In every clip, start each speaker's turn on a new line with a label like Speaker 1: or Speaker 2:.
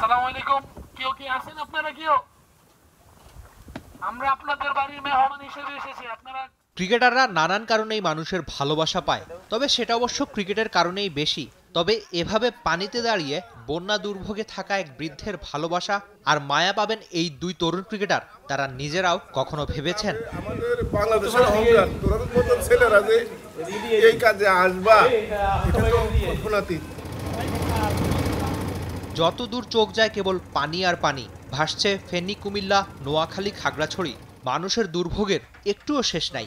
Speaker 1: আসসালামু আলাইকুম। কেউ কি আছেন আপনারা? কেউ? আমরা আপনাদের বাড়ির মেহমান হিসেবে এসেছি। আপনারা
Speaker 2: ক্রিকেটাররা নানান কারণেই মানুষের ভালোবাসা পায়, তবে সেটা অবশ্য ক্রিকেটের কারণেই বেশি। তবে এভাবে পানিতে দাঁড়িয়ে বন্যা দুর্ভোগে থাকা এক বৃদ্ধের ভালোবাসা আর মায়া পাবেন এই দুই তরুণ ক্রিকেটার, তারা নিজেরাও কখনো ভেবেছেন?
Speaker 3: আমাদের বাংলাদেশের অহংকার, তোর মতো ছেলেরা যে এই কাজে আসবা, এটা তো কল্পনাতীত।
Speaker 2: যত দূর চোখ যায় কেবল পানি আর পানি, ভাসছে ফেনী, কুমিল্লা, নোয়াখালী, খাগড়াছড়ি। মানুষের দুর্ভোগের একটুও শেষ নাই।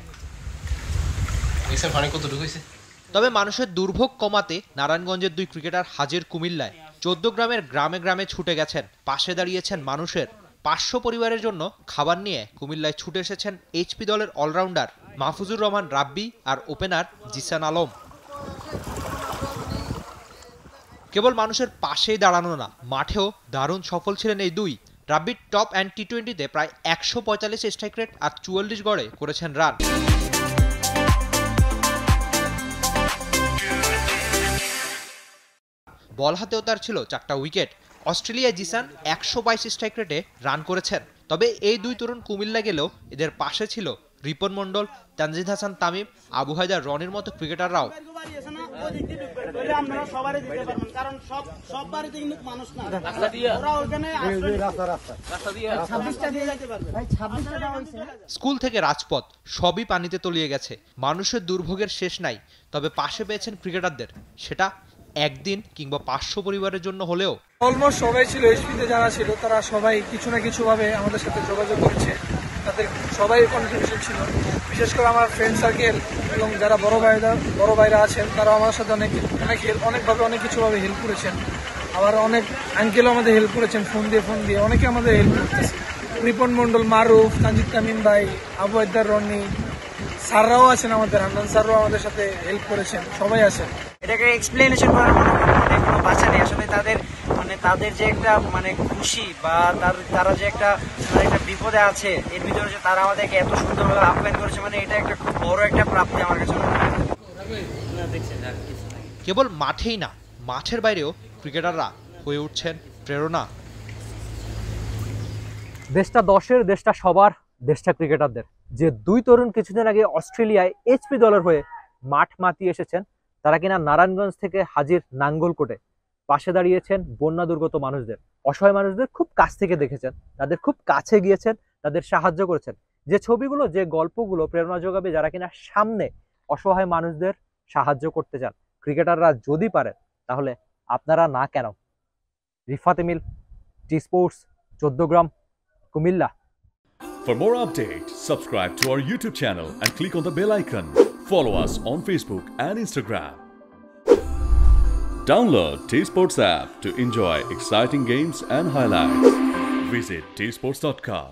Speaker 2: তবে মানুষের দুর্ভোগ কমাতে নারায়ণগঞ্জের দুই ক্রিকেটার হাজির কুমিল্লায়। 14 গ্রামের গ্রামে গ্রামে ছুটে গেছেন, পাশে দাঁড়িয়েছেন মানুষের। 500 পরিবারের জন্য খাবার নিয়ে কুমিল্লায় ছুটে এসেছেন এইচপি দলের অলরাউন্ডার মাহফুজুর রহমান রাব্বি আর ওপেনার জিসান আলম। কেবল মানুষের পাশেই দাঁড়ানো না, মাঠেও দারুণ সফল ছিলেন এই দুই। রাব্বির টপ অ্যান্ড টি-20-তে প্রায় 145 স্ট্রাইক রেট আর 44 গড়ে করেছেন রান। বল হাতেও তার ছিল 4টা উইকেট। অস্ট্রেলিয়ায় জিসান 122 স্ট্রাইক রেটে রান করেছেন। তবে এই দুই তরুণ কুমিল্লা গেলেও এদের পাশে ছিল রিপন মন্ডল, তানজিদ হাসান তামিম, আবু হায়দার রনির মতো ক্রিকেটাররাও। স্কুল থেকে রাজপথ সবই পানিতে তলিয়ে গেছে। মানুষের দুর্ভোগের শেষ নাই, তবে পাশে পেয়েছেন ক্রিকেটারদের, সেটা একদিন কিংবা 500 পরিবারের জন্য হলেও।
Speaker 4: অলমোস্ট সবাই ছিল, এইচপিতে যারা ছিল তারা সবাই কিছু না কিছু ভাবে আমাদের সাথে যোগাযোগ করেছে, তাদের সবাই কন্ট্রিবিউশন ছিল। বিশেষ করে আমার ফ্রেন্ড সার্কেল এবং যারা বড় ভাইরা আছেন তারা আমার সাথে অনেকভাবে অনেক কিছুভাবে হেল্প করেছেন। আবার অনেক আঙ্কেলও আমাদের হেল্প করেছেন, ফোন দিয়ে অনেকে আমাদের হেল্প করতেছে। রিপন মন্ডল, মারুফ, তানজিদ তামিম ভাই, আবু হায়দার রনি, স্যাররাও আছেন, আমাদের হান্নান স্যাররাও আমাদের সাথে হেল্প করেছেন, সবাই আছেন।
Speaker 5: এটাকে এক্সপ্লেনেশন করার কোনো ভাষা নেই আসলে। তাদের যে একটা খুশি বা তারা যে একটা বিপদে আছে, এর ভিতরে যে তারা আমাদেরকে এত সুন্দরভাবে আপ্যায়ন করেছে, এটা একটা খুব বড় একটা প্রাপ্তি আমার কাছে।
Speaker 2: কেবল মাঠেই না, মাঠের বাইরেও ক্রিকেটাররা হয়ে উঠছেন প্রেরণা। দেশটা দশের, দেশটা সবার, দেশটা ক্রিকেটারদের। যে দুই তরুণ কিছুদিন আগে অস্ট্রেলিয়ায় এইচপি দলের হয়ে মাঠ মাতিয়ে এসেছেন, তারা কিনা নারায়ণগঞ্জ থেকে হাজির নাঙ্গলকোটে পাশে দাঁড়িয়েছেন বন্যা দুর্গত মানুষদের, অসহায় মানুষদের খুব কাছ থেকে দেখেছেন, তাদের খুব কাছে গিয়েছেন, তাদের সাহায্য করেছেন। যে ছবিগুলো, যে গল্পগুলো প্রেরণা যোগাবে যারা কিনা সামনে অসহায় মানুষদের সাহায্য করতে চান। ক্রিকেটাররা যদি পারেন তাহলে আপনারা না কেন? রিফাত এমিল, টি স্পোর্টস, 14 গ্রাম, Comilla.
Speaker 6: For more updates, subscribe to our YouTube channel and click on the bell icon. Follow us on Facebook and Instagram. Download T Sports app to enjoy exciting games and highlights. Visit tsports.com.